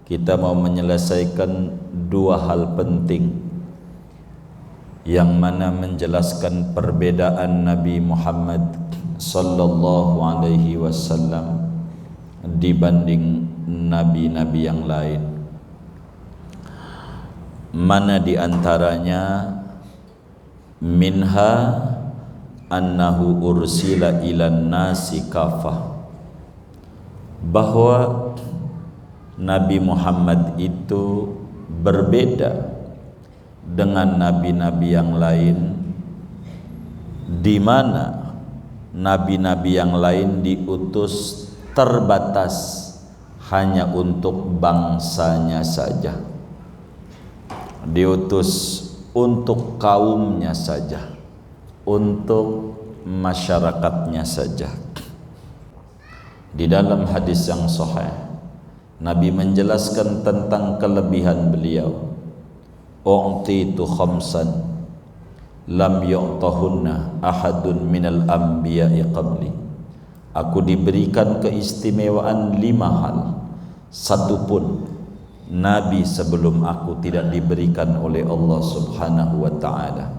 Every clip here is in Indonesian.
kita mau menyelesaikan dua hal penting yang mana menjelaskan perbedaan Nabi Muhammad sallallahu alaihi wasallam dibanding nabi-nabi yang lain. Mana di antaranya? Minha annahu ursila ilan nasi kafah, bahwa Nabi Muhammad itu berbeda dengan nabi-nabi yang lain, di mana nabi-nabi yang lain diutus terbatas hanya untuk bangsanya saja, diutus untuk kaumnya saja, untuk masyarakatnya saja. Di dalam hadis yang sahih, Nabi menjelaskan tentang kelebihan beliau. U'titu khamsan lam yu'tahunna ahadun minal anbiya'i qabli. Aku diberikan keistimewaan 5 hal, satu pun nabi sebelum aku tidak diberikan oleh Allah Subhanahu wa taala.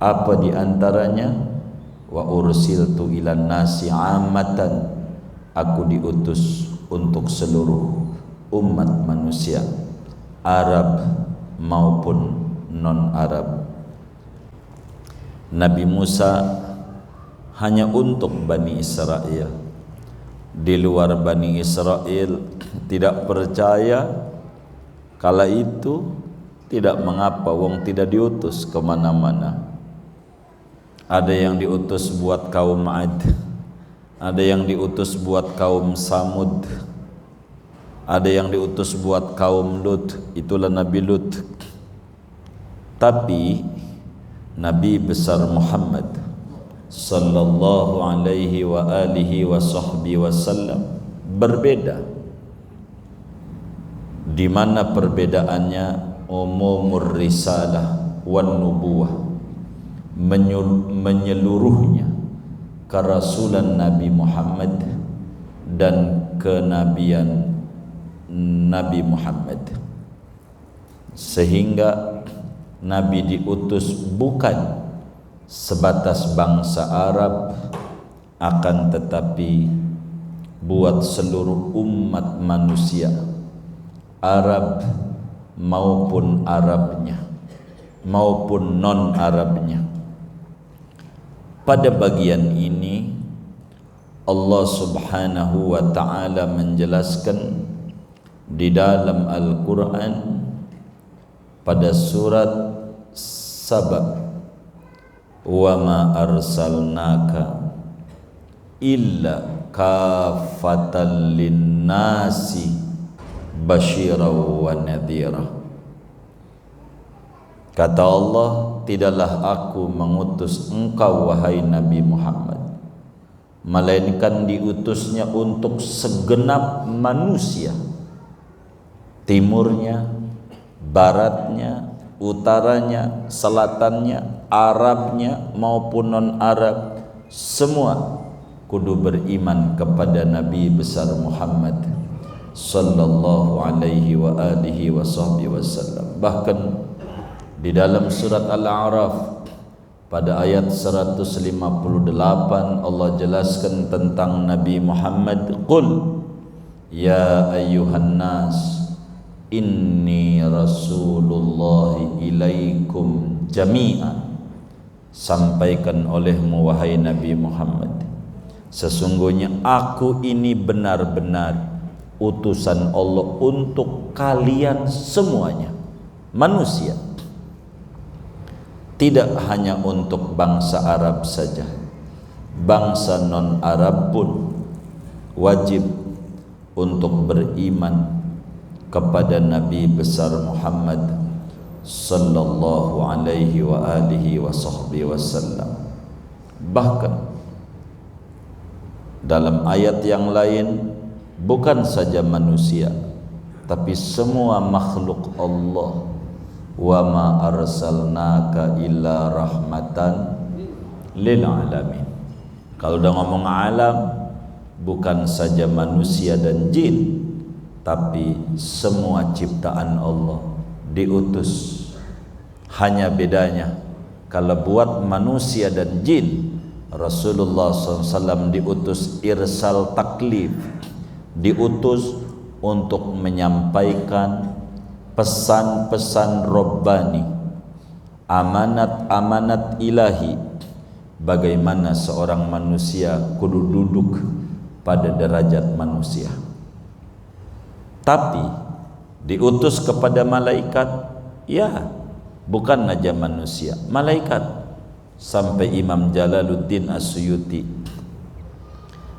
Apa di antaranya? Wa ursiltu ilan nasi 'ammatan, aku diutus untuk seluruh umat manusia, Arab maupun non-Arab. Nabi Musa hanya untuk Bani Israel. Di luar Bani Israel tidak percaya, kala itu tidak mengapa, wong tidak diutus kemana-mana. Ada yang diutus buat kaum Ad, ada yang diutus buat kaum Samud, ada yang diutus buat kaum Lut, itulah Nabi Lut. Tapi Nabi besar Muhammad sallallahu alaihi wa alihi wa sahbihi wasallam berbeda. Di mana perbedaannya? Umumur risalah wan nubuwah, menyeluruhnya kerasulan Nabi Muhammad dan kenabian Nabi Muhammad, sehingga Nabi diutus bukan sebatas bangsa Arab, akan tetapi buat seluruh umat manusia, Arab maupun Arabnya maupun non-Arabnya. Pada bagian ini Allah Subhanahu wa ta'ala menjelaskan di dalam Al-Quran pada surat Saba, wa ma arsalnaka illa kafatan linnasi basyiran wa nadhira. Kata Allah, tidaklah aku mengutus engkau wahai Nabi Muhammad, melainkan diutusnya untuk segenap manusia, timurnya, baratnya, utaranya, selatannya, Arabnya maupun non-Arab, semua kudu beriman kepada Nabi besar Muhammad sallallahu alaihi wa alihi wa sahbihi wasallam. Bahkan di dalam surat Al-A'raf pada ayat 158 Allah jelaskan tentang Nabi Muhammad, qul ya ayyuhan nas inni rasulullahi ilaikum jami'an. Sampaikan olehmu wahai Nabi Muhammad, sesungguhnya aku ini benar-benar utusan Allah untuk kalian semuanya, manusia. Tidak hanya untuk bangsa Arab saja, bangsa non-Arab pun wajib untuk beriman kepada Nabi besar Muhammad sallallahu alaihi wa alihi wa sahbihi wasallam. Bahkan dalam ayat yang lain, bukan saja manusia tapi semua makhluk Allah, wa ma arsalnaka illa rahmatan lil alamin. Kalau udah ngomong alam, bukan saja manusia dan jin, tapi semua ciptaan Allah diutus. Hanya bedanya kalau buat manusia dan jin, Rasulullah SAW diutus irsal taklif, diutus untuk menyampaikan pesan-pesan Rabbani, amanat-amanat ilahi, bagaimana seorang manusia kudu duduk pada derajat manusia. Tapi diutus kepada malaikat, ya, bukan saja manusia, malaikat. Sampai Imam Jalaluddin As-Suyuti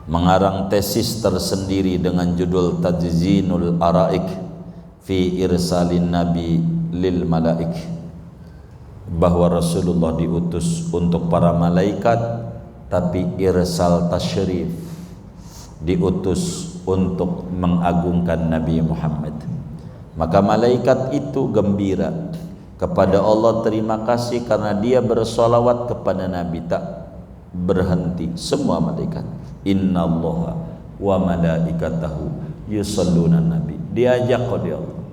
mengarang tesis tersendiri dengan judul Tajzinul Araik fi Irsalin Nabi lil Malaik, bahwa Rasulullah diutus untuk para malaikat, tapi irsal tasyrif, diutus untuk mengagungkan Nabi Muhammad. Maka malaikat itu gembira kepada Allah, terima kasih karena dia bersolawat kepada Nabi, tak berhenti. Semua malaikat, innallaha wa malaikatahu yusalluna nabi, diajak oleh Allah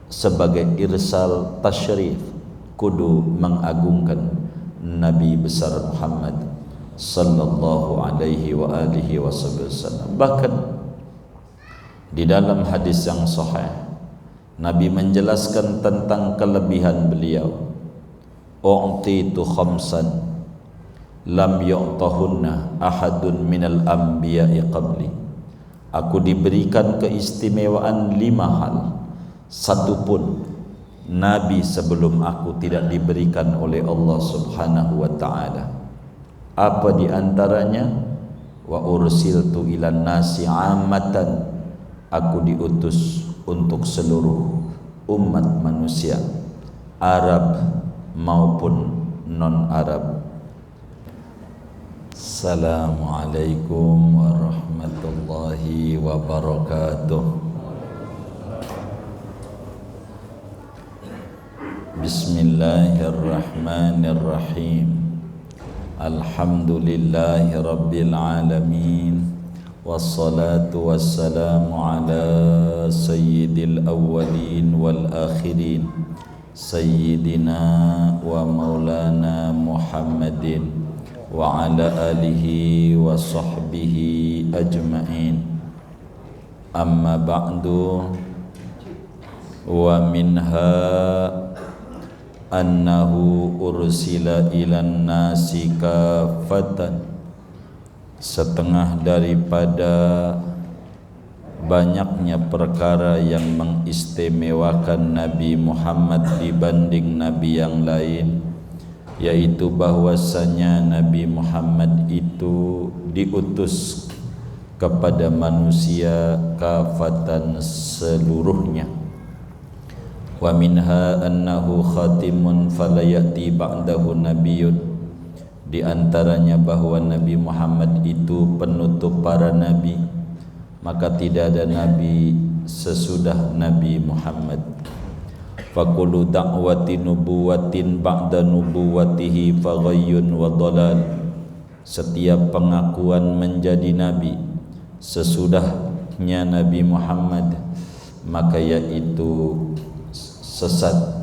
sebagai irsal tasyrif, kudu mengagungkan Nabi besar Muhammad sallallahu alaihi wa alihi wasallam. Bahkan di dalam hadis yang sahih, Nabi menjelaskan tentang kelebihan beliau. U'titu khamsan lam yu'tahunna ahadun minal anbiya'i qabli. Aku diberikan keistimewaan 5 hal, satu pun Nabi sebelum aku tidak diberikan oleh Allah Subhanahu wa ta'ala. Apa di antaranya? Wa ursiltu ilan nasi ammatan. Aku diutus untuk seluruh umat manusia, Arab maupun non-Arab. Assalamualaikum warahmatullahi wabarakatuh. Bismillahirrahmanirrahim. Alhamdulillahi rabbil alamin. Wassalatu wassalamu ala sayyidil awwalin wal akhirin, sayyidina wa maulana Muhammadin wa ala alihi wa sahbihi ajma'in. Amma ba'du, wa minha annahu ursila ilan nasi kafatan. Setengah daripada banyaknya perkara yang mengistimewakan Nabi Muhammad dibanding Nabi yang lain, yaitu bahwasanya Nabi Muhammad itu diutus kepada manusia kafatan seluruhnya. Wa minha annahu khatimun falayati ba'dahu nabiyyun. Di antaranya bahwa Nabi Muhammad itu penutup para nabi, maka tidak ada nabi sesudah Nabi Muhammad. Faqulu da'wati nubuwatin ba'da nubuwatihi faghayyun wa dhalal. Setiap pengakuan menjadi nabi sesudahnya Nabi Muhammad, maka yaitu sesat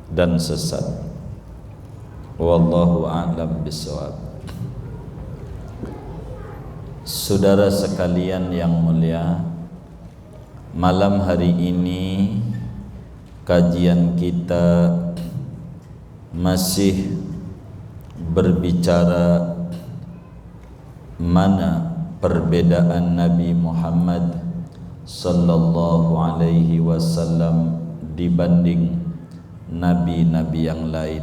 dan sesat. Wallahu a'lam bishawab. Saudara sekalian yang mulia, malam hari ini kajian kita masih berbicara mana perbedaan Nabi Muhammad sallallahu alaihi wasallam dibanding nabi-nabi yang lain.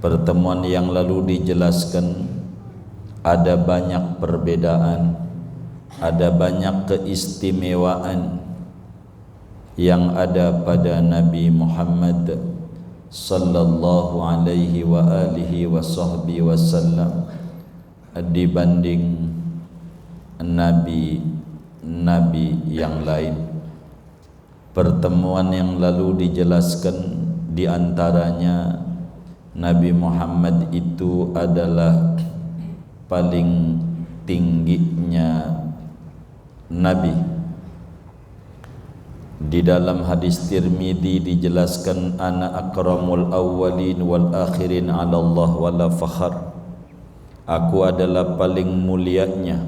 Pertemuan yang lalu dijelaskan ada banyak perbedaan, ada banyak keistimewaan yang ada pada Nabi Muhammad sallallahu alaihi wa alihi wa sahbihi wasallam dibanding nabi-nabi yang lain. Pertemuan yang lalu dijelaskan di antaranya Nabi Muhammad itu adalah paling tingginya Nabi. Di dalam hadis Tirmidzi dijelaskan, ana akramul awwalin wal akhirin 'ala Allah wala fakhar. Aku adalah paling mulianya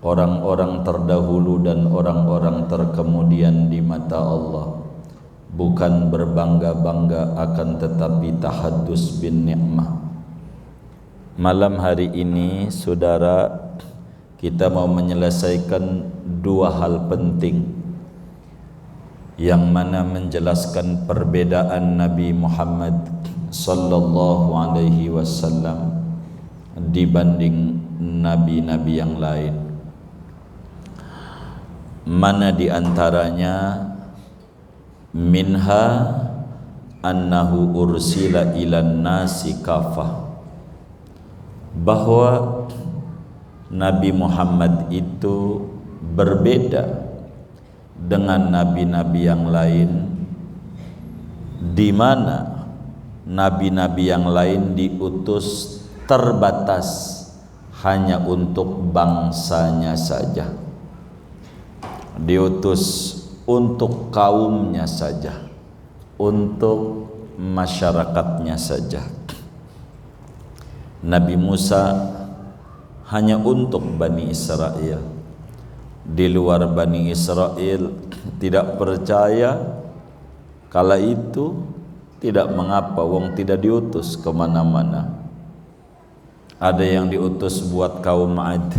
orang-orang terdahulu dan orang-orang terkemudian di mata Allah. Bukan berbangga-bangga, akan tetapi tahaddus bin ni'mah. Malam hari ini, saudara, kita mau menyelesaikan dua hal penting, yang mana menjelaskan perbedaan Nabi Muhammad sallallahu alaihi wasallam dibanding nabi-nabi yang lain. Mana di antaranya? Minha annahu ursila ilan nasi kafah, bahwa Nabi Muhammad itu berbeda dengan nabi-nabi yang lain, di mana nabi-nabi yang lain diutus terbatas hanya untuk bangsanya saja, diutus untuk kaumnya saja, untuk masyarakatnya saja. Nabi Musa hanya untuk Bani Israel. Di luar Bani Israel tidak percaya, kala itu tidak mengapa, wong tidak diutus kemana-mana. Ada yang diutus buat kaum Ad,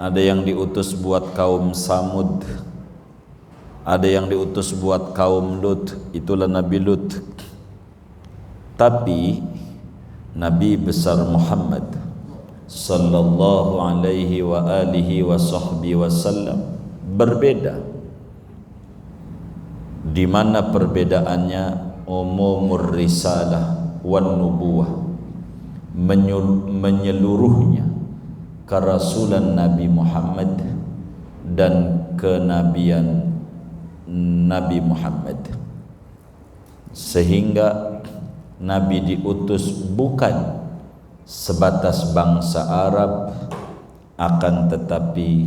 ada yang diutus buat kaum Samud, ada yang diutus buat kaum Lut, itulah Nabi Lut. Tapi Nabi besar Muhammad sallallahu alaihi wa alihi wa sahbihi wasallam berbeda. Di mana perbedaannya? Umumur risalah wan nubuwah, menyeluruhnya kerasulan Nabi Muhammad dan kenabian Nabi Muhammad, sehingga Nabi diutus bukan sebatas bangsa Arab, akan tetapi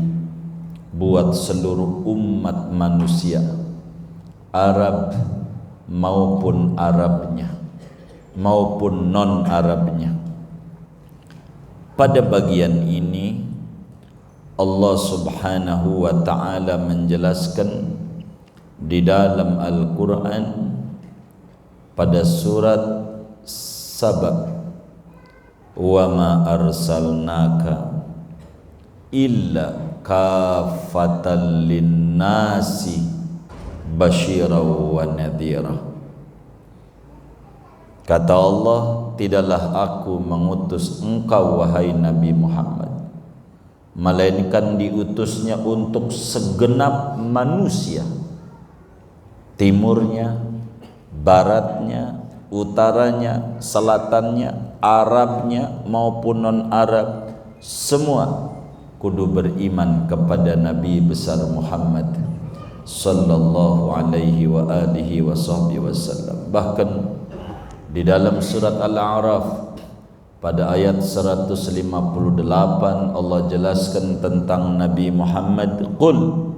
buat seluruh umat manusia, Arab maupun Arabnya maupun non-Arabnya. Pada bagian ini Allah Subhanahu wa ta'ala menjelaskan di dalam Al-Quran pada surat Saba, wa ma arsalnaka illa kafatan linnasi basyira wa nadhira. Kata Allah, tidaklah aku mengutus engkau wahai Nabi Muhammad, melainkan diutusnya untuk segenap manusia, timurnya, baratnya, utaranya, selatannya, Arabnya maupun non-Arab, semua kudu beriman kepada Nabi besar Muhammad sallallahu alaihi wa alihi wa sahbihi wasallam. Bahkan di dalam surat Al-A'raf pada ayat 158 Allah jelaskan tentang Nabi Muhammad, qul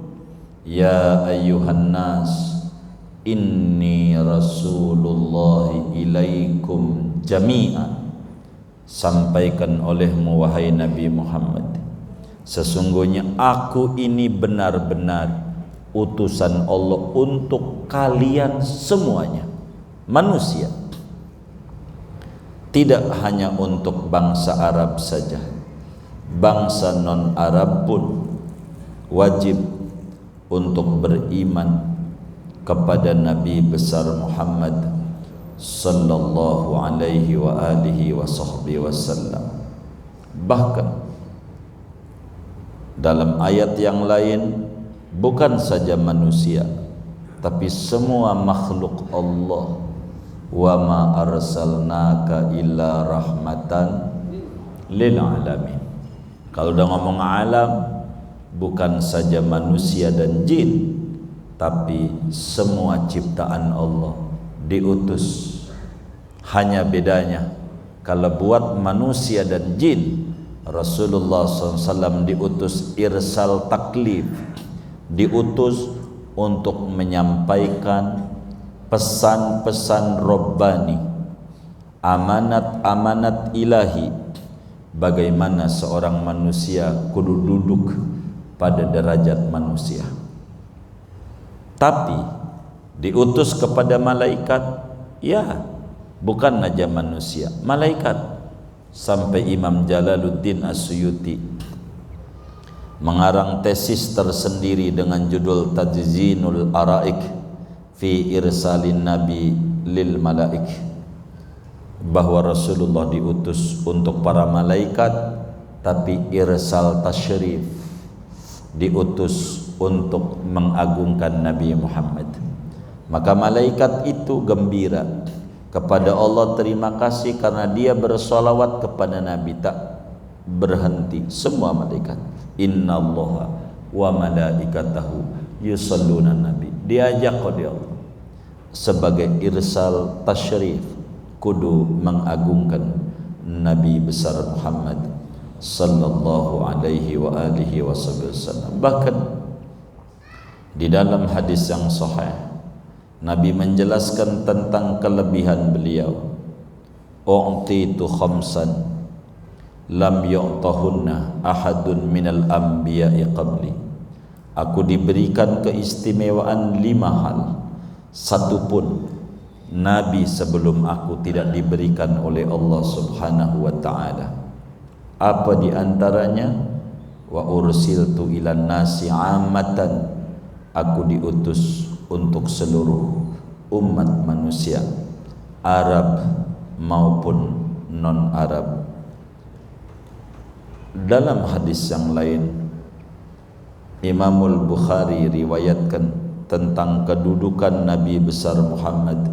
ya ayyuhan nas inni rasulullahi ilaikum jami'an. Sampaikan olehmu wahai Nabi Muhammad, sesungguhnya aku ini benar-benar utusan Allah untuk kalian semuanya, manusia. Tidak hanya untuk bangsa Arab saja, bangsa non-Arab pun wajib untuk beriman kepada Nabi besar Muhammad sallallahu alaihi wa alihi wa sahbihi wasallam. Bahkan dalam ayat yang lain, bukan saja manusia tapi semua makhluk Allah, wa ma arsalnaka illa rahmatan lil alamin. Kalau udah ngomong alam, bukan saja manusia dan jin, tapi semua ciptaan Allah diutus. Hanya bedanya, kalau buat manusia dan jin Rasulullah SAW diutus irsal taklif, diutus untuk menyampaikan pesan-pesan Rabbani, amanat-amanat ilahi, bagaimana seorang manusia kudu duduk pada derajat manusia. Tapi diutus kepada malaikat, ya, bukan saja manusia, malaikat. Sampai Imam Jalaluddin As-Suyuti mengarang tesis tersendiri dengan judul Tajzinul Araik fi Irsalin Nabi lil Malaik, bahwa Rasulullah diutus untuk para malaikat, tapi irsal tasyrif, diutus untuk mengagungkan Nabi Muhammad. Maka malaikat itu gembira kepada Allah, terima kasih karena dia bersolawat kepada Nabi, tak berhenti. Semua malaikat, innallaha wa malaikatahu yusalluna nabi, diajak oleh Allah sebagai irsal tasyrif, kudu mengagungkan Nabi besar Muhammad sallallahu alaihi wa alihi wasallam. Bahkan di dalam hadis yang sahih, Nabi menjelaskan tentang kelebihan beliau. U'titu khamsan lam yu'tahunna ahadun minal anbiya'i qabli. Aku diberikan keistimewaan 5 hal, satu pun Nabi sebelum aku tidak diberikan oleh Allah Subhanahu wa ta'ala. Apa di antaranya? Wa ursiltu ilan nasi ammatan. Aku diutus untuk seluruh umat manusia, Arab maupun non-Arab. Dalam hadis yang lain, Imamul Bukhari riwayatkan tentang kedudukan Nabi besar Muhammad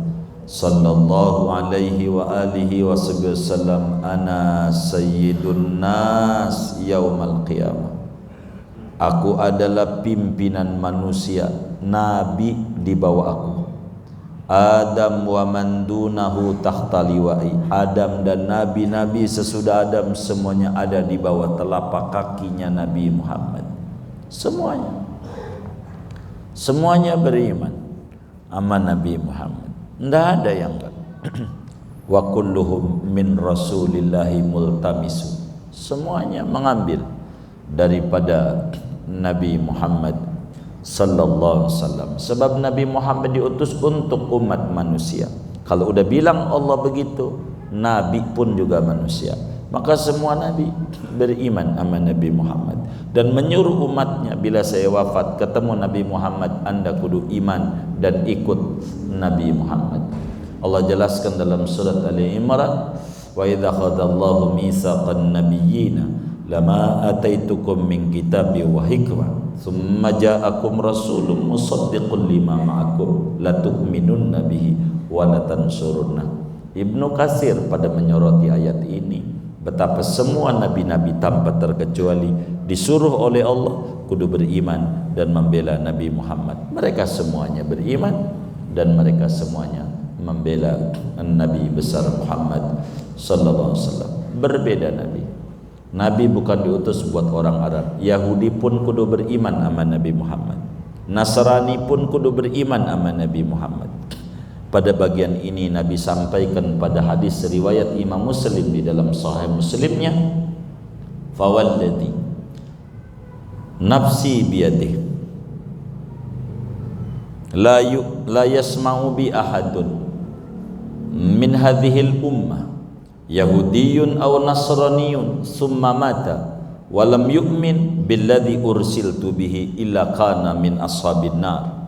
sallallahu alaihi wa alihi wasallam, ana sayyidun nas yaumal qiyamah. Aku adalah pimpinan manusia, Nabi di bawah aku. Adam wa man dunahu tahta liwa'i. Adam dan nabi-nabi sesudah Adam semuanya ada di bawah telapak kakinya Nabi Muhammad. Semuanya beriman sama Nabi Muhammad. Tidak ada yang enggak. Wa kulluhum min rasulillahi multamisu. Semuanya mengambil daripada Nabi Muhammad sallallahu alaihi wasallam. Sebab Nabi Muhammad diutus untuk umat manusia. Kalau udah bilang Allah begitu, Nabi pun juga manusia. Maka semua Nabi beriman sama Nabi Muhammad dan menyuruh umatnya, bila saya wafat ketemu Nabi Muhammad, anda kudu iman dan ikut Nabi Muhammad. Allah jelaskan dalam surat Ali Imran, wa idza khadallahu mitsaqan nabiyyina lama ataitukum min kitabi wa hikmah thumma ja'akum rasulun musaddiqun lima ma'akum la tu'minunna bihi wa la tansurunna. Ibnu Katsir pada menyoroti ayat ini betapa semua nabi-nabi tanpa terkecuali disuruh oleh Allah kudu beriman dan membela Nabi Muhammad. Mereka semuanya beriman dan mereka semuanya membela Nabi besar Muhammad sallallahu alaihi wasallam. Berbeda Nabi. Nabi bukan diutus buat orang Arab. Yahudi pun kudu beriman sama Nabi Muhammad. Nasrani pun kudu beriman sama Nabi Muhammad. Pada bagian ini Nabi sampaikan pada hadis riwayat Imam Muslim di dalam Sahih Muslimnya, fawalladhi nafsi biyadih la yasma'u bi ahadun min hadhil ummah Yahudiyun aw Nasraniyun summa mata walam yu'min billadhi ursiltu bihi illa kana min ashabin nar.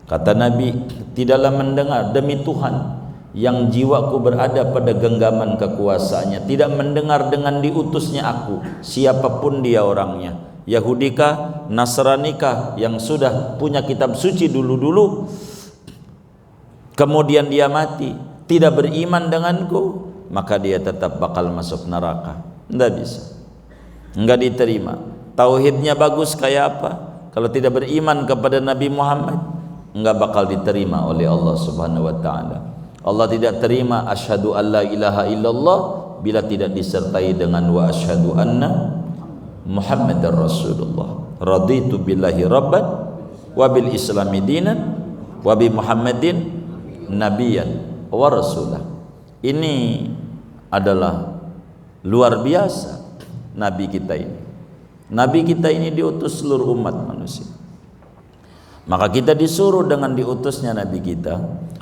Kata Nabi, tidaklah mendengar demi Tuhan yang jiwaku berada pada genggaman kekuasaannya, tidak mendengar dengan diutusnya aku, siapapun dia orangnya, Yahudikah, Nasranikah, yang sudah punya kitab suci dulu-dulu, kemudian dia mati, tidak beriman denganku, maka dia tetap bakal masuk neraka. Tidak bisa, enggak diterima. Tauhidnya bagus kayak apa, kalau tidak beriman kepada Nabi Muhammad, enggak bakal diterima oleh Allah Subhanahu wa taala. Allah tidak terima asyhadu alla ilaha illallah bila tidak disertai dengan wa asyhadu anna Muhammadar Rasulullah. Raditu billahi rabban wa bil islami dinan wa bi Muhammadin nabiyan wa rasulah. Ini adalah luar biasa Nabi kita ini. Nabi kita ini diutus seluruh umat manusia. Maka kita disuruh dengan diutusnya Nabi kita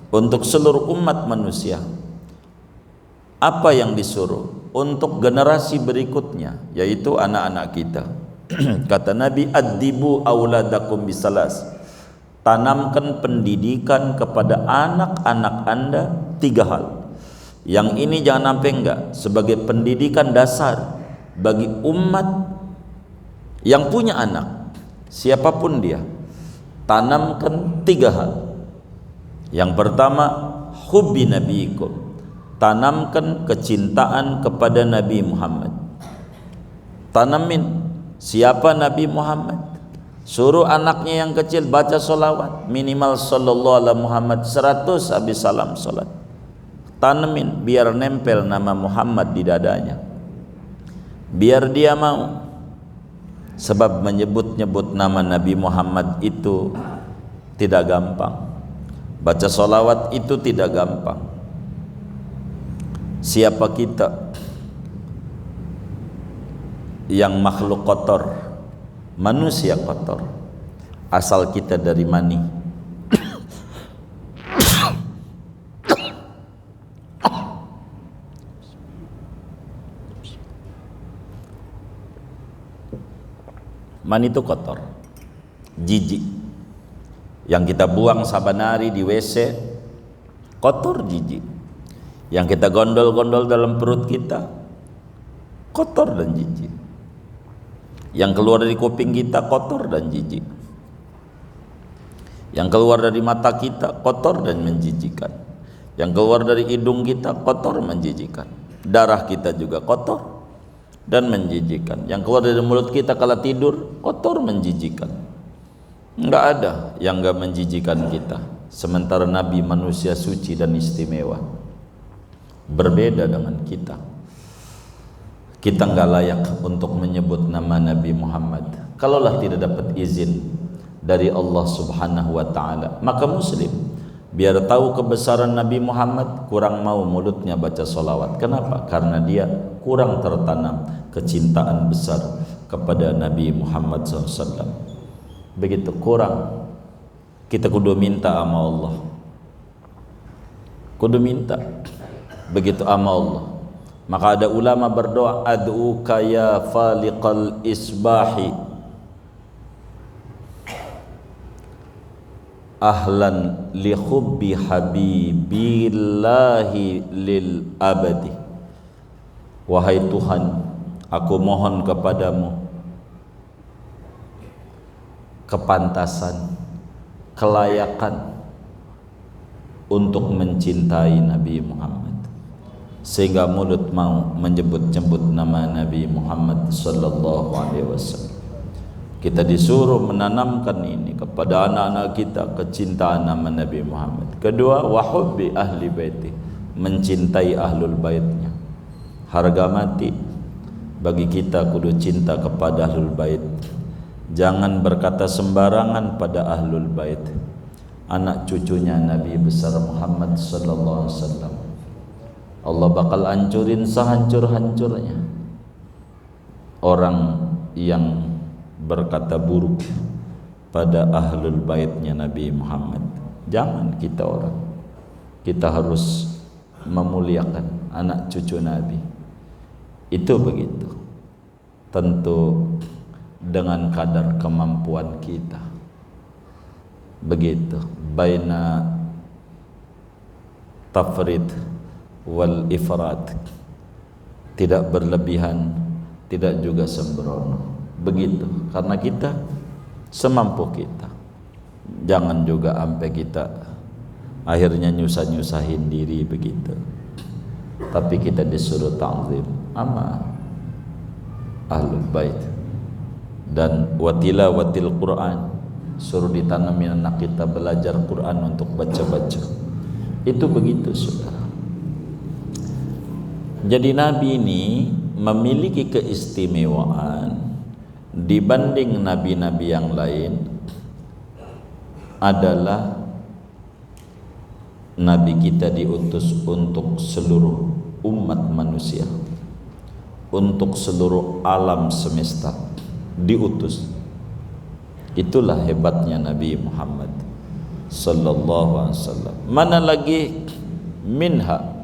untuk seluruh umat manusia. Apa yang disuruh? Untuk generasi berikutnya, yaitu anak-anak kita. Kata Nabi, addibu auladakum bisalas. Tanamkan pendidikan kepada anak-anak Anda 3 hal. Yang ini jangan sampai enggak sebagai pendidikan dasar bagi umat yang punya anak, siapapun dia. Tanamkan 3 hal. Yang pertama, hubbi nabiikum. Tanamkan kecintaan kepada Nabi Muhammad. Tanamin siapa Nabi Muhammad. Suruh anaknya yang kecil baca solawat minimal sallallahu alaihi Muhammad 100 habis salam salat. Tanamin biar nempel nama Muhammad di dadanya, biar dia mau. Sebab menyebut-nyebut nama Nabi Muhammad itu tidak gampang. Baca solawat itu tidak gampang. Siapa kita yang makhluk kotor, manusia kotor, asal kita dari mani. Mani itu kotor, jijik. Yang kita buang saban hari di WC kotor, jijik. Yang kita gondol-gondol dalam perut kita kotor dan jijik. Yang keluar dari kuping kita kotor dan jijik. Yang keluar dari mata kita kotor dan menjijikkan. Yang keluar dari hidung kita kotor, menjijikkan. Darah kita juga kotor dan menjijikkan. Yang keluar dari mulut kita kala tidur kotor, menjijikkan. Enggak ada yang enggak menjijikkan kita. Sementara Nabi manusia suci dan istimewa. Berbeda dengan kita. Kita enggak layak untuk menyebut nama Nabi Muhammad. Kalaulah tidak dapat izin dari Allah Subhanahu wa taala, maka muslim biar tahu kebesaran Nabi Muhammad kurang mau mulutnya baca solawat. Kenapa? Karena dia kurang tertanam kecintaan besar kepada Nabi Muhammad SAW. Begitu kurang, kita kudu minta sama Allah. Kudu minta. Begitu ama Allah. Maka ada ulama berdoa, ad'uka ya faliqal isbahi ahlan li hubbi habibillahi lil abadi. Wahai Tuhan, aku mohon kepadamu kepantasan, kelayakan untuk mencintai Nabi Muhammad, sehingga mulut mau menyebut-nyebut nama Nabi Muhammad sallallahu alaihi wasallam. Kita disuruh menanamkan ini kepada anak-anak kita, kecintaan nama Nabi Muhammad. Kedua, wa hubbi ahli baiti, mencintai ahlul baitnya. Harga mati bagi kita kudu cinta kepada ahlul bait. Jangan berkata sembarangan pada ahlul bait, anak cucunya Nabi besar Muhammad sallallahu alaihi wasallam. Allah bakal hancurin sehancur-hancurnya orang yang berkata buruk pada ahlul baitnya Nabi Muhammad. Jangan kita orang, kita harus memuliakan anak cucu Nabi. Itu begitu, tentu dengan kadar kemampuan kita. Begitu, baina tafrid wal ifrat, tidak berlebihan, tidak juga sembrono. Begitu, karena kita semampu kita. Jangan juga sampai kita akhirnya nyusah-nyusahin diri begitu. Tapi kita disuruh ta'zim sama ahlul bait. Dan watilawatil Quran, suruh ditanamin anak kita belajar Quran untuk baca-baca. Itu begitu saudara. Jadi Nabi ini memiliki keistimewaan dibanding nabi-nabi yang lain adalah Nabi kita diutus untuk seluruh umat manusia, untuk seluruh alam semesta diutus. Itulah hebatnya Nabi Muhammad sallallahu alaihi wasallam. Mana lagi minha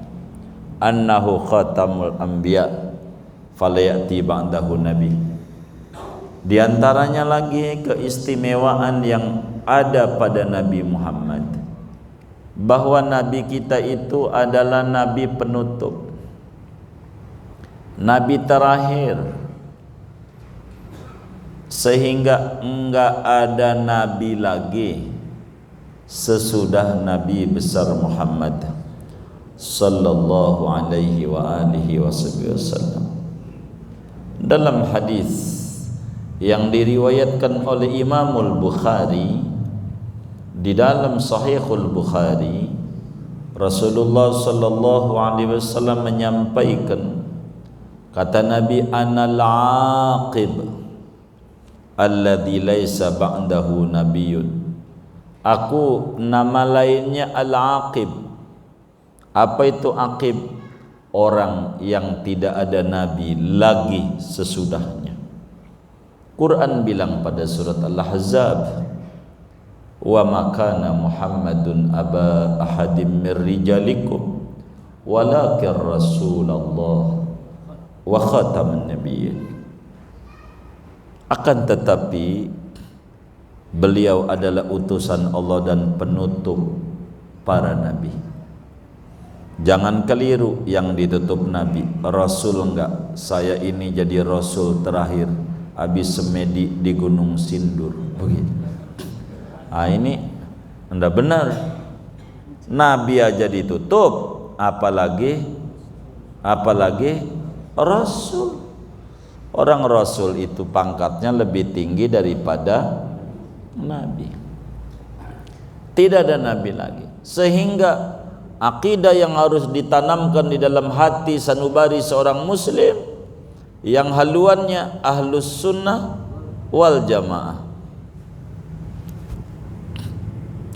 annahu khatamul anbiya falayati ba'dahu nabi. Di antaranya lagi keistimewaan yang ada pada Nabi Muhammad, bahwa Nabi kita itu adalah Nabi penutup, Nabi terakhir, sehingga enggak ada Nabi lagi sesudah Nabi besar Muhammad sallallahu alaihi wa alihi wasallam. Dalam hadis yang diriwayatkan oleh Imamul Bukhari, di dalam Sahihul Bukhari, Rasulullah sallallahu alaihi wasallam menyampaikan, kata Nabi, anal aqib alladzi laisa ba'dahu nabiyyun. Aku nama lainnya al-aqib. Apa itu aqib? Orang yang tidak ada nabi lagi sesudahnya. Quran bilang pada surat Al-Ahzab, wa ma kana Muhammadun aba ahadim mir rijalikum walakin Rasulullah wa khataman nabiyyin. Akan tetapi beliau adalah utusan Allah dan penutup para nabi. Jangan keliru yang ditutup nabi, rasul enggak. Saya ini jadi rasul terakhir habis semedi di Gunung Sindur, begitu. Ini enggak benar. Nabi aja ditutup, apalagi rasul. Orang rasul itu pangkatnya lebih tinggi daripada nabi. Tidak ada nabi lagi, sehingga akidah yang harus ditanamkan di dalam hati sanubari seorang muslim yang haluannya ahlus sunnah wal jamaah.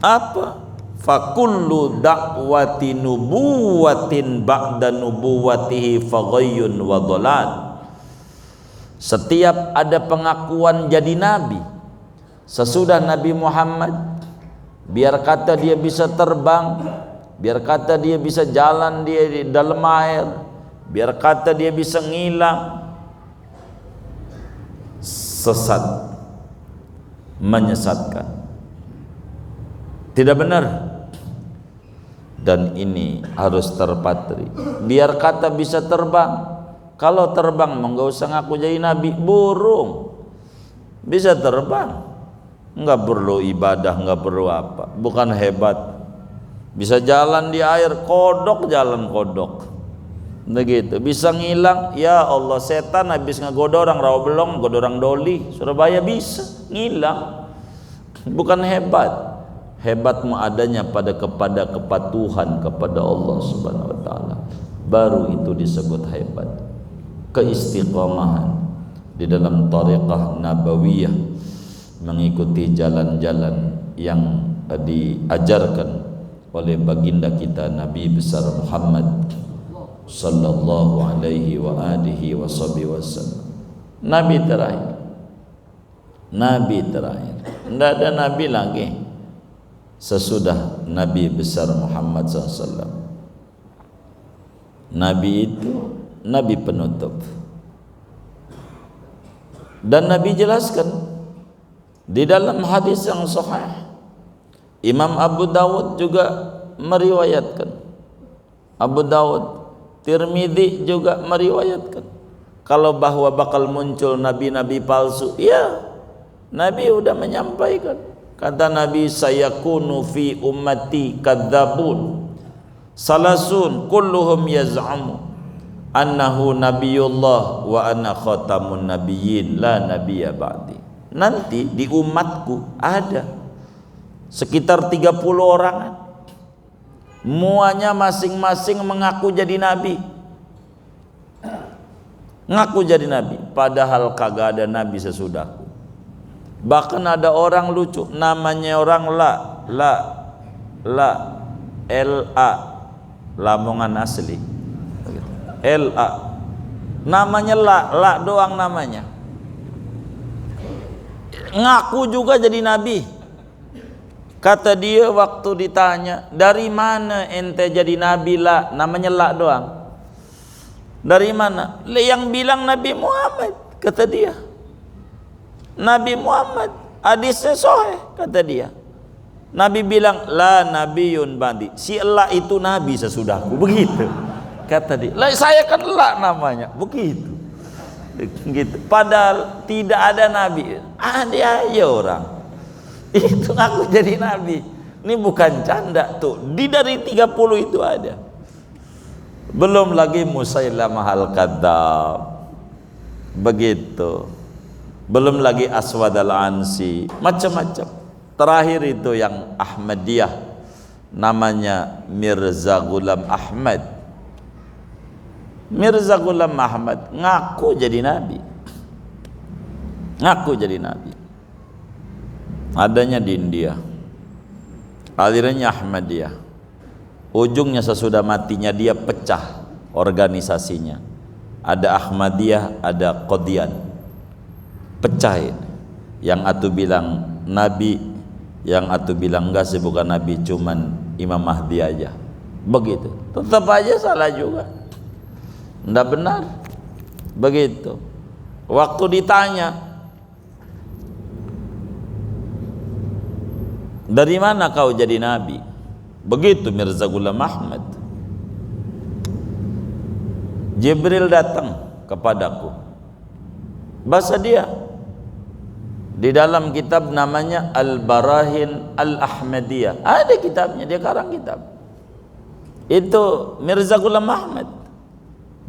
Apa? Fakullu da'wati nubuwatin ba'da nubuwatihi faghayyun wa dhalal. Setiap ada pengakuan jadi nabi sesudah Nabi Muhammad, biar kata dia bisa terbang, biar kata dia bisa jalan dia di dalam air, biar kata dia bisa ngilang, sesat, menyesatkan, tidak benar. Dan ini harus terpatri. Biar kata bisa terbang, kalau terbang enggak usah ngaku jadi nabi. Burung bisa terbang, enggak perlu ibadah, enggak perlu apa, bukan hebat. Bisa jalan di air, kodok jalan kodok, begitu. Bisa ngilang, ya Allah, setan habis ngegoda orang Rawabelong, goda orang Doli, Surabaya bisa ngilang, bukan hebat. Hebatmu adanya pada kepatuhan kepada Allah Subhanahu wa taala, baru itu disebut hebat. Keistiqomahan di dalam thariqah nabawiyah, mengikuti jalan-jalan yang diajarkan oleh baginda kita Nabi besar Muhammad sallallahu alaihi wa alihi wasallam. Nabi terakhir, tidak ada nabi lagi sesudah Nabi besar Muhammad SAW. Nabi itu nabi penutup, dan Nabi jelaskan di dalam hadis yang sahih. Imam Abu Dawud juga meriwayatkan, Abu Dawud, Tirmidzi juga meriwayatkan, kalau bahwa bakal muncul nabi-nabi palsu. Ya, Nabi udah menyampaikan. Kata Nabi, sayakunu fi ummati kadzabun salasun kulluhum yaz'amu annahu nabiyullah wa ana khatamun nabiyyin la nabiyya ba'di. Nanti di umatku ada sekitar 30 orang, muanya masing-masing mengaku jadi nabi. Ngaku jadi nabi, padahal kagak ada nabi sesudahku. Bahkan ada orang lucu, namanya orang La, Lamongan asli, La, namanya La doang namanya. Ngaku juga jadi nabi. Kata dia waktu ditanya, dari mana ente jadi nabi? La, namanya La doang. Dari mana? Yang bilang Nabi Muhammad, kata dia. Nabi Muhammad, hadisnya sahih, kata dia. Nabi bilang, la nabiyun ba'di, si La itu nabi sesudahku, begitu kata dia. Lah saya kan La namanya, begitu gitu. Padahal tidak ada nabi, ada aja orang itu aku jadi nabi. Ini bukan canda tuh, di dari 30 itu ada. Belum lagi Musailamah al-Kadzdzab, begitu. Belum lagi Aswad al-Ansi, macam-macam. Terakhir itu yang Ahmadiyah, namanya Mirza Ghulam Ahmad. Mirza Ghulam Ahmad ngaku jadi nabi. Ngaku jadi nabi. Adanya di India. Alirannya Ahmadiyah. Ujungnya sesudah matinya dia pecah organisasinya. Ada Ahmadiyah, ada Qadian. Pecah ini. Yang atu bilang nabi, yang atu bilang enggak sih bukan nabi, cuman Imam Mahdi aja. Begitu. Tetap aja salah juga. Enggak benar. Begitu. Waktu ditanya, dari mana kau jadi nabi? Begitu Mirza Ghulam Ahmad. Jibril datang kepadaku. Bahasa dia di dalam kitab namanya Al-Barahin Al-Ahmadiyah. Ada kitabnya, dia karang kitab. Itu Mirza Ghulam Ahmad.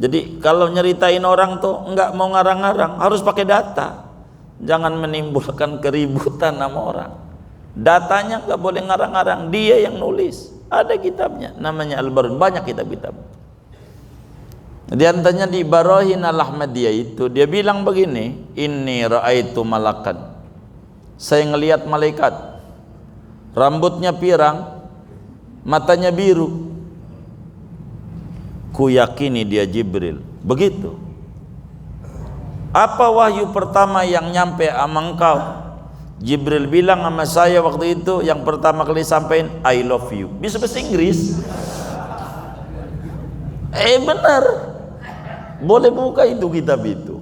Jadi kalau nyeritain orang tuh enggak mau ngarang-ngarang, harus pakai data. Jangan menimbulkan keributan sama orang. Datanya enggak boleh ngarang-ngarang, dia yang nulis. Ada kitabnya namanya Al-Barahin, banyak kitab-kitab. Di antaranya di Barahin Al-Ahmadiyah itu dia bilang begini, inni ra'aitu malakan. Saya ngelihat malaikat, rambutnya pirang, matanya biru. Ku yakini dia Jibril. Begitu. Apa wahyu pertama yang nyampe sama engkau? Jibril bilang sama saya waktu itu, yang pertama kali sampaikan, I love you. Bisa bahasa Inggris. Benar. Boleh buka itu kitab itu.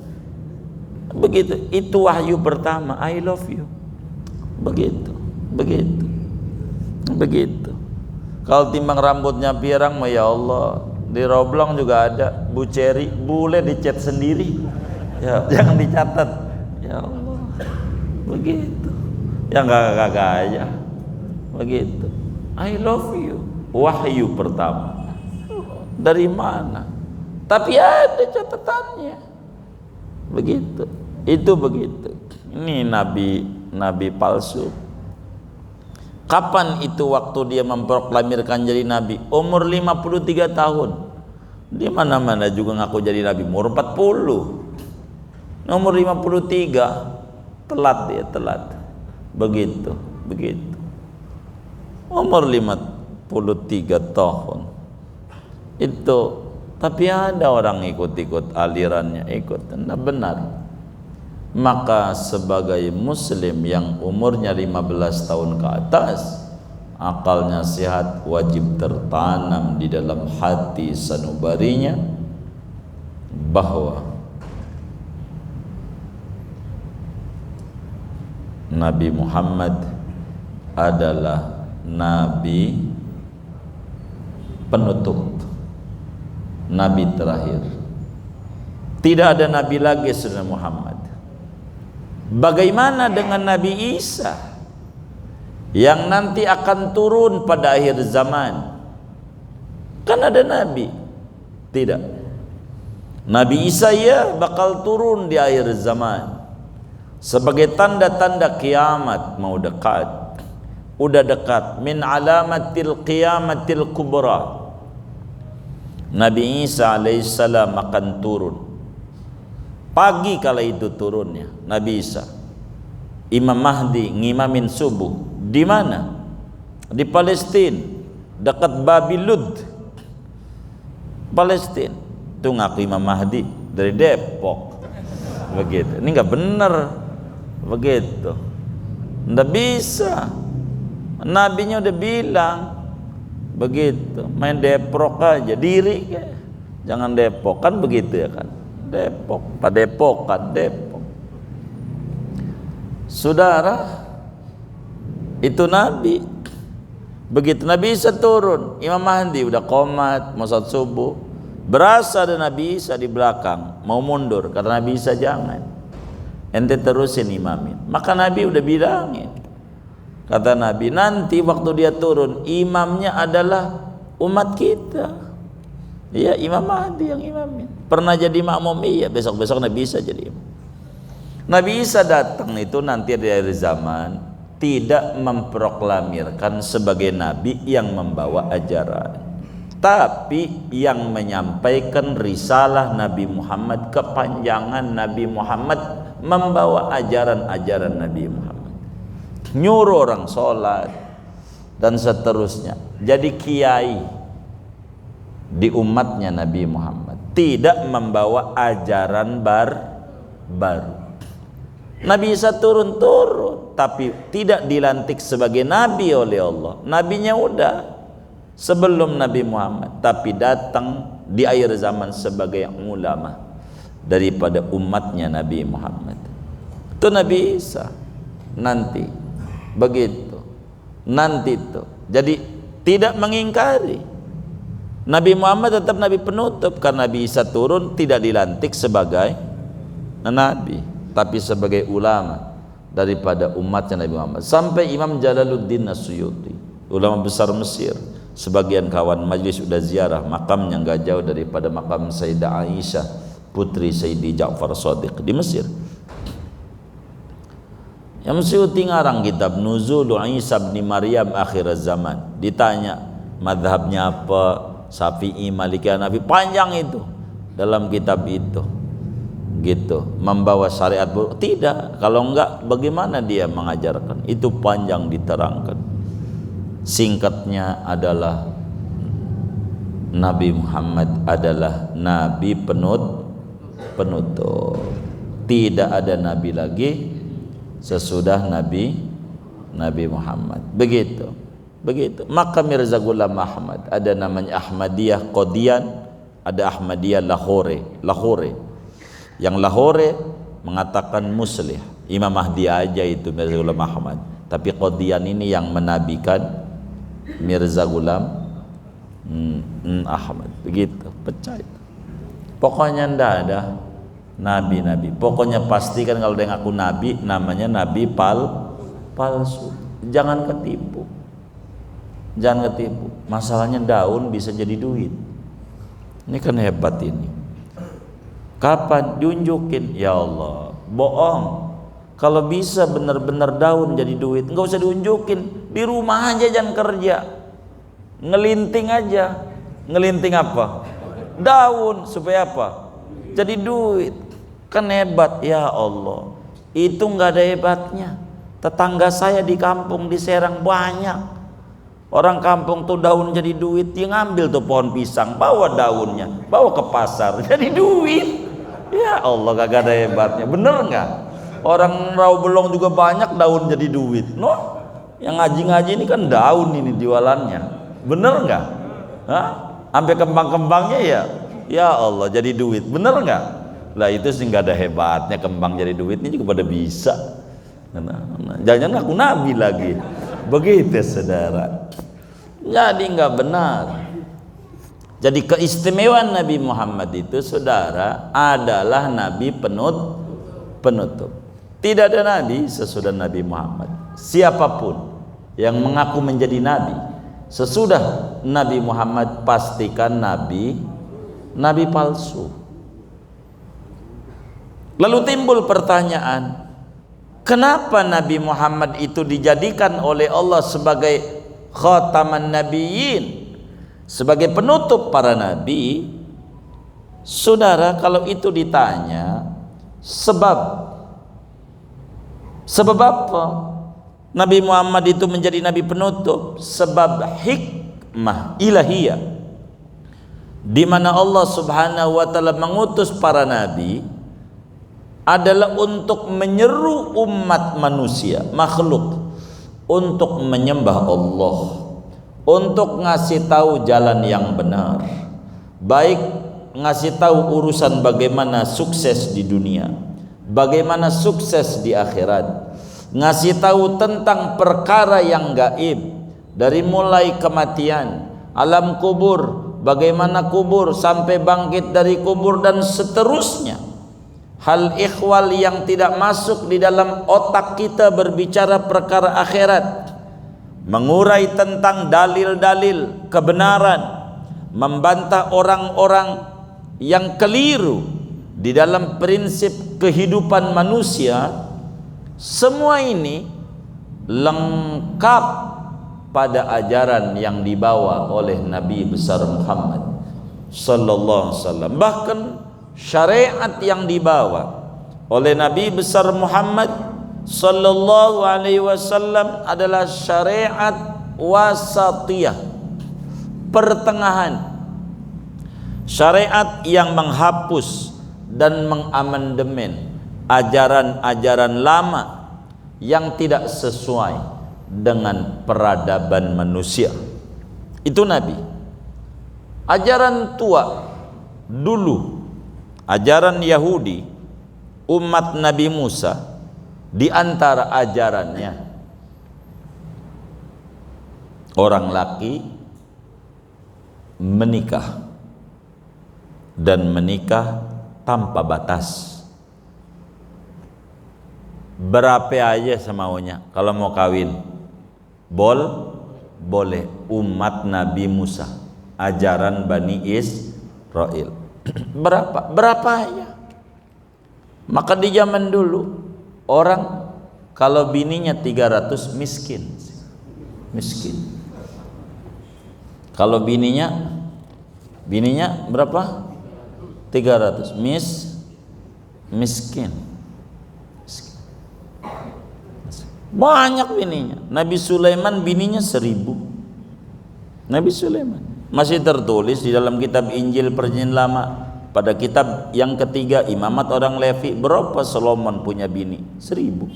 Begitu. Itu wahyu pertama, I love you. Begitu. Kalau timbang rambutnya pirang, ya Allah, di Roblong juga ada Bu Ceri, boleh dicat sendiri. Ya, jangan dicatat. Ya Allah. Begitu. Ya enggak aja. Begitu. I love you. Wahyu pertama. Dari mana? Tapi ada catatannya. Begitu. Itu begitu. Ini nabi palsu. Kapan itu waktu dia memproklamirkan jadi nabi? Umur 53 tahun. Di mana-mana juga ngaku jadi nabi. Umur 40. Umur 53 telat. Begitu. Umur 53 tahun. Itu, tapi ada orang ikut alirannya, tidak benar. Maka sebagai muslim yang umurnya 15 tahun ke atas, akalnya sehat, wajib tertanam di dalam hati sanubarinya bahwa Nabi Muhammad adalah nabi penutup, nabi terakhir. Tidak ada nabi lagi setelah Muhammad. Bagaimana dengan Nabi Isa yang nanti akan turun pada akhir zaman? Kan ada nabi? Tidak. Nabi Isa ya bakal turun di akhir zaman sebagai tanda-tanda kiamat mau dekat. Udah dekat. Min alamatil qiyamatil kubra. Nabi Isa alaihissalam akan turun. Pagi kala itu turunnya Nabi Isa. Imam Mahdi ngimamin subuh. Di mana? Di Palestina, dekat Babi Lud, Palestina. Itu ngaku Imam Mahdi dari Depok. Begitu. Ini nggak benar. Begitu. Nggak bisa. Nabinya udah bilang begitu. Main Depok aja, diri kayak. Jangan Depok, kan begitu ya kan. Depok, Padepokan, Depok. Saudara, itu Nabi. Begitu Nabi Isa turun, Imam Mahdi udah qomat, mau salat subuh. Berasa ada Nabi Isa di belakang, mau mundur. Kata Nabi Isa, jangan, ente terusin imamin. Maka Nabi udah bilangin. Kata Nabi, nanti waktu dia turun, imamnya adalah umat kita. Iya, Imam Mahdi yang imamin. Pernah jadi makmum, iya, besok-besok Nabi Isa jadi imam. Nabi Isa datang itu nanti di akhir zaman, tidak memproklamirkan sebagai nabi yang membawa ajaran, tapi yang menyampaikan risalah Nabi Muhammad, kepanjangan Nabi Muhammad, membawa ajaran-ajaran Nabi Muhammad, nyuruh orang sholat dan seterusnya. Jadi kiai di umatnya Nabi Muhammad tidak membawa ajaran baru. Nabi Isa turun, tapi tidak dilantik sebagai nabi oleh Allah. Nabinya udah sebelum Nabi Muhammad, tapi datang di akhir zaman sebagai ulama daripada umatnya Nabi Muhammad. Itu Nabi Isa nanti begitu, nanti itu. Jadi tidak mengingkari Nabi Muhammad tetap Nabi penutup, karena Nabi Isa turun tidak dilantik sebagai nabi, tapi sebagai ulama daripada umatnya Nabi Muhammad. Sampai Imam Jalaluddin As-Suyuti, ulama besar Mesir, sebagian kawan majlis sudah ziarah makamnya nggak jauh daripada makam Sayyidah Aisyah, putri Sayyidi Ja'far Shadiq di Mesir. Yang Suyuti ngarang kitab Nuzul Isa bin Maryam Akhir Zaman. Ditanya madhabnya apa, Syafi'i, Maliki, Hanafi, panjang itu dalam kitab itu. Gitu, membawa syariat baru? Tidak. Kalau enggak, bagaimana dia mengajarkan? Itu panjang diterangkan. Singkatnya adalah Nabi Muhammad adalah Nabi penutup. Tidak ada Nabi lagi sesudah Nabi Muhammad. Begitu. Maka Mirza Ghulam Ahmad, ada namanya Ahmadiyah Qadian, ada Ahmadiyah Lahore. Yang Lahore mengatakan muslih, Imam Mahdi aja itu Mirza Ghulam Ahmad. Tapi Qadian ini yang menabikan Mirza Ghulam Ahmad. Begitu, pecah itu. Pokoknya ndak ada nabi. Pokoknya pastikan kalau dia ngaku nabi, namanya nabi palsu. Jangan ketipu. Masalahnya daun bisa jadi duit. Ini kan hebat ini. Kapan diunjukin? Ya Allah, bohong. Kalau bisa benar-benar daun jadi duit, nggak usah diunjukin. Di rumah aja, jangan kerja. Ngelinting aja. Ngelinting apa? Daun, supaya apa? Jadi duit. Kan hebat. Ya Allah, itu nggak ada hebatnya. Tetangga saya di kampung di Serang banyak. Orang kampung tuh daun jadi duit, dia ngambil tuh pohon pisang, bawa daunnya, bawa ke pasar, jadi duit. Ya Allah, gak ada hebatnya. Bener nggak? Orang Rawabelong juga banyak daun jadi duit. No, yang ngaji-ngaji ini kan daun ini jualannya. Bener nggak? Hah? Sampai kembang-kembangnya ya Allah jadi duit. Bener nggak? Lah itu sih nggak ada hebatnya, kembang jadi duit ini juga pada bisa. Jangan-jangan ngaku nabi lagi. Begitu saudara. Jadi nggak benar. Jadi keistimewaan Nabi Muhammad itu saudara adalah Nabi penutup. Tidak ada Nabi sesudah Nabi Muhammad. Siapapun yang mengaku menjadi Nabi sesudah Nabi Muhammad, pastikan Nabi palsu. Lalu timbul pertanyaan, kenapa Nabi Muhammad itu dijadikan oleh Allah sebagai khataman nabiyyin, sebagai penutup para nabi? Saudara, kalau itu ditanya, Sebab apa Nabi Muhammad itu menjadi nabi penutup? Sebab hikmah ilahiyah, di mana Allah Subhanahu wa taala mengutus para nabi adalah untuk menyeru umat manusia, makhluk, untuk menyembah Allah, untuk ngasih tahu jalan yang benar, baik ngasih tahu urusan bagaimana sukses di dunia, bagaimana sukses di akhirat, ngasih tahu tentang perkara yang gaib, dari mulai kematian, alam kubur, bagaimana kubur sampai bangkit dari kubur dan seterusnya. Hal ikhwal yang tidak masuk di dalam otak kita berbicara perkara akhirat, mengurai tentang dalil-dalil kebenaran, membantah orang-orang yang keliru di dalam prinsip kehidupan manusia. Semua ini lengkap pada ajaran yang dibawa oleh Nabi besar Muhammad sallallahu alaihi wasallam. Bahkan syariat yang dibawa oleh Nabi besar Muhammad sallallahu alaihi wasallam adalah syariat wasatiyah, pertengahan. Syariat yang menghapus dan mengamandemen ajaran-ajaran lama yang tidak sesuai dengan peradaban manusia. Itu Nabi. Ajaran tua dulu, ajaran Yahudi, umat Nabi Musa, di antara ajarannya orang laki menikah, dan menikah tanpa batas. Berapa aja semaunya kalau mau kawin. Boleh. Umat Nabi Musa, ajaran Bani Israel. Berapa aja. Maka di zaman dulu orang kalau bininya 300 miskin. Kalau bininya berapa? 300 miskin. Banyak bininya. Nabi Sulaiman bininya 1000. Nabi Sulaiman masih tertulis di dalam kitab Injil Perjanjian Lama, pada kitab yang ketiga Imamat orang Levi, berapa Solomon punya bini? 1000.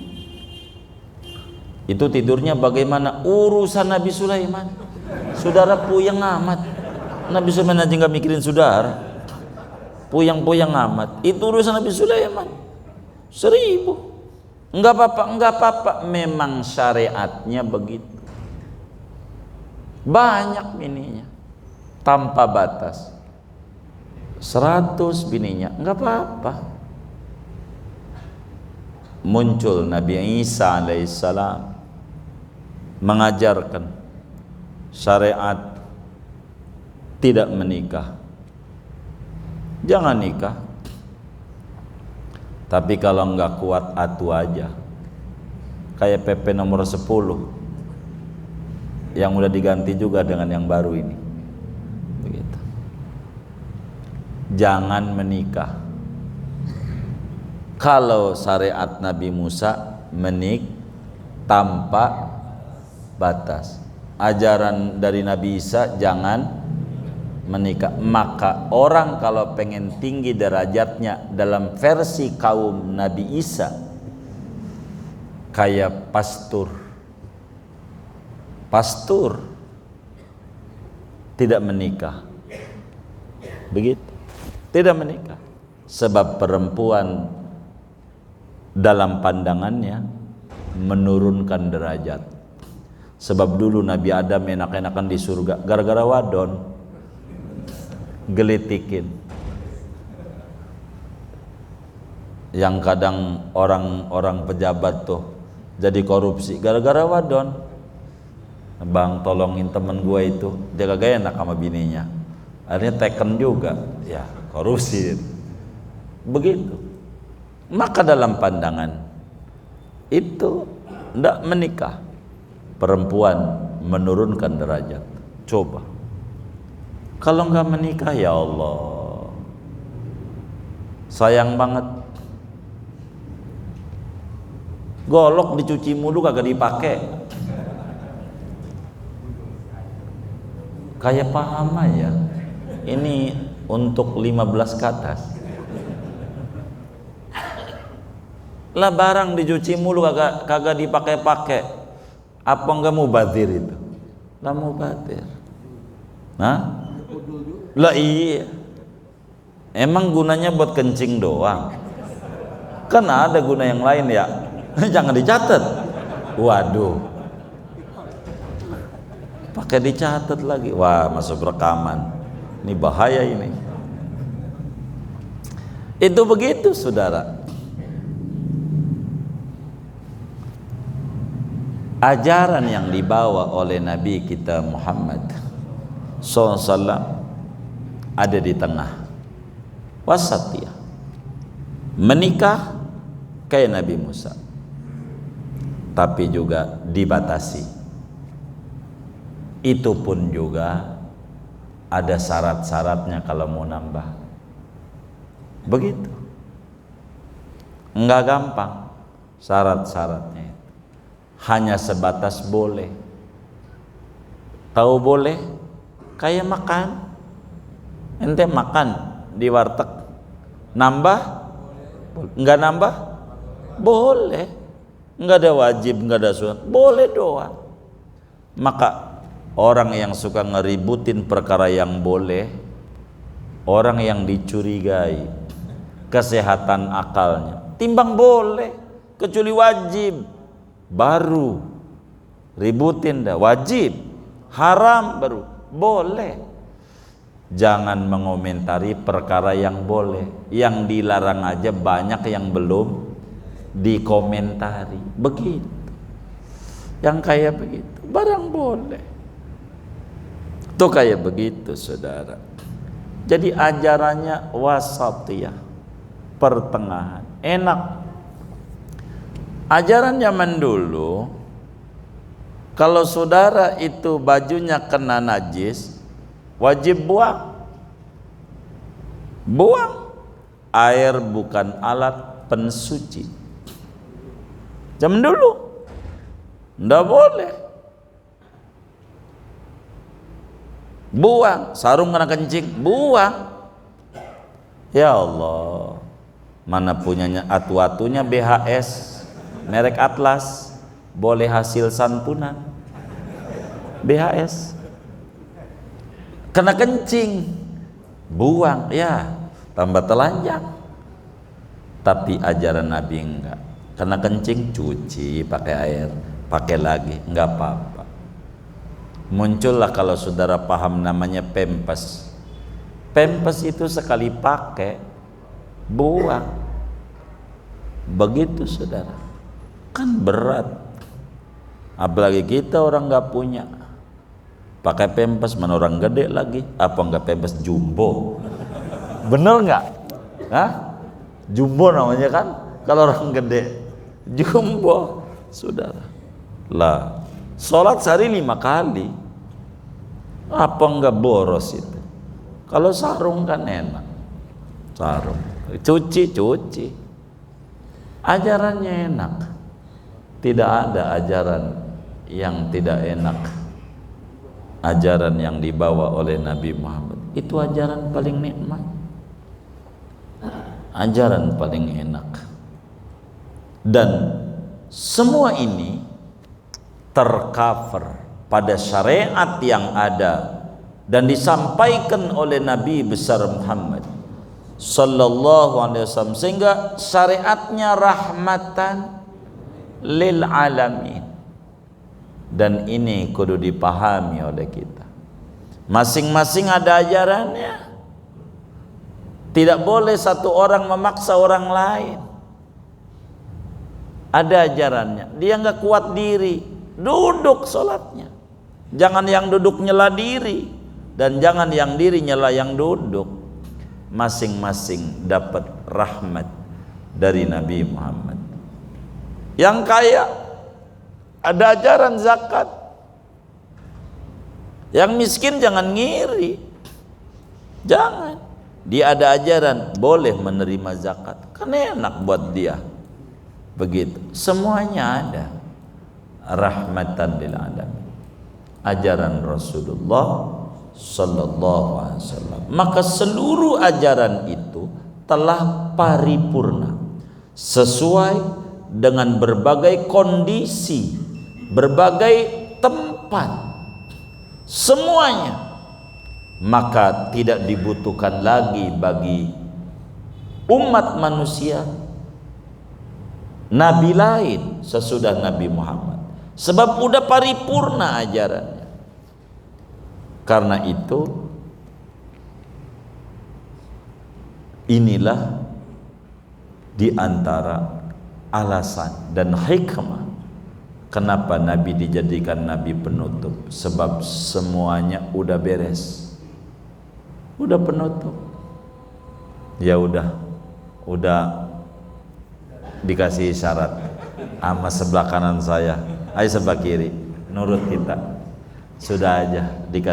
Itu tidurnya bagaimana? Urusan Nabi Sulaiman. Saudara puyeng amat. Nabi Sulaiman aja nggak mikirin saudara. Puyeng amat. Itu urusan Nabi Sulaiman. 1000. Enggak apa-apa. Memang syariatnya begitu. Banyak bininya, tanpa batas. 100 bininya, enggak apa-apa. Muncul Nabi Isa alaihissalam mengajarkan syariat tidak menikah. Jangan nikah, tapi kalau enggak kuat atu aja. Kayak PP nomor 10 yang udah diganti juga dengan yang baru ini. Begitu. Jangan menikah. Kalau syariat Nabi Musa tanpa batas. Ajaran dari Nabi Isa jangan menikah. Maka orang kalau pengen tinggi derajatnya dalam versi kaum Nabi Isa, kayak pastur tidak menikah. Begitu, tidak menikah. Sebab perempuan dalam pandangannya menurunkan derajat. Sebab dulu Nabi Adam enak-enakan di surga gara-gara wadon, gelitikin. Yang kadang orang-orang pejabat tuh jadi korupsi gara-gara wadon. Bang, tolongin temen gue itu, dia kagak enak sama bininya, akhirnya teken juga, ya korupsi. Begitu. Maka dalam pandangan itu tidak menikah, perempuan menurunkan derajat. Coba kalau nggak menikah, ya Allah, sayang banget Golok dicuci mulu kagak dipakai. Kayak paham aja. Ini untuk 15 ke atas. Lah barang dicuci mulu kagak dipakai-pakai. Apa enggak mubazir itu? Lah mubazir. Nah? Lah iya. Emang gunanya buat kencing doang? Kan ada guna yang lain ya. Jangan dicatat. Waduh. Pakai dicatat lagi. Wah, masuk rekaman. Ini bahaya ini. Itu begitu, saudara. Ajaran yang dibawa oleh Nabi kita Muhammad SAW ada di tengah, wasatiyah. Menikah kayak Nabi Musa, tapi juga dibatasi. Itu pun juga ada syarat-syaratnya kalau mau nambah. Begitu. Enggak gampang syarat-syaratnya. Hanya sebatas boleh. Tahu boleh? Kayak makan. Ente makan di warteg, nambah? Enggak nambah? Boleh. Enggak ada wajib, enggak ada sunat. Boleh doang. Maka orang yang suka ngeributin perkara yang boleh, orang yang dicurigai kesehatan akalnya, timbang boleh, kecuali wajib. Baru ributin dah, wajib, haram baru boleh. Jangan mengomentari perkara yang boleh, yang dilarang aja banyak yang belum dikomentari. Begitu. Yang kayak begitu, barang boleh. Tuh kayak begitu, saudara. Jadi ajarannya wasatiyah, pertengahan, enak. Ajaran zaman dulu, kalau saudara itu bajunya kena najis, wajib buang. Buang. Air bukan alat pensuci. Zaman dulu ndak boleh. Buang. Sarung kena kencing, buang. Ya Allah, mana punyanya atu-atunya BHS merek Atlas, boleh hasil santunan. BHS kena kencing, buang, ya tambah telanjang. Tapi ajaran Nabi enggak. Kena kencing, cuci pakai air, pakai lagi, enggak apa-apa. Muncullah kalau saudara paham namanya pempes. Pempes itu sekali pakai, buang. Begitu saudara. Kan berat, apalagi kita orang nggak punya, pakai pempes, mana orang gede lagi, apa nggak pempes jumbo, bener nggak? Hah? Jumbo namanya kan, kalau orang gede, jumbo, saudara. Lah, sholat sehari 5 kali, apa nggak boros itu? Kalau sarung kan enak, sarung, cuci, ajarannya enak. Tidak ada ajaran yang tidak enak. Ajaran yang dibawa oleh Nabi Muhammad itu ajaran paling nikmat, ajaran paling enak. Dan semua ini tercover pada syariat yang ada dan disampaikan oleh Nabi besar Muhammad sallallahu alaihi wasallam, sehingga syariatnya rahmatan lil alamin. Dan ini kudu dipahami oleh kita. Masing-masing ada ajarannya. Tidak boleh satu orang memaksa orang lain. Ada ajarannya. Dia nggak kuat diri, duduk sholatnya. Jangan yang duduk nyela diri, dan jangan yang diri nyela yang duduk. Masing-masing dapat rahmat dari Nabi Muhammad. Yang kaya ada ajaran zakat. Yang miskin jangan ngiri. Jangan. Dia ada ajaran boleh menerima zakat. Kan enak buat dia. begitu. Semuanya ada. Rahmatan lil alamin. Ajaran Rasulullah sallallahu alaihi wasallam. Maka seluruh ajaran itu telah paripurna sesuai dengan berbagai kondisi, berbagai tempat, semuanya. Maka tidak dibutuhkan lagi bagi umat manusia nabi lain sesudah Nabi Muhammad, sebab udah paripurna ajarannya. Karena itu inilah di antara alasan dan hikmah kenapa Nabi dijadikan Nabi penutup, sebab semuanya udah beres, udah penutup. Ya udah dikasih isyarat sama sebelah kanan saya, ayo sebelah kiri, nurut kita, sudah aja dikasih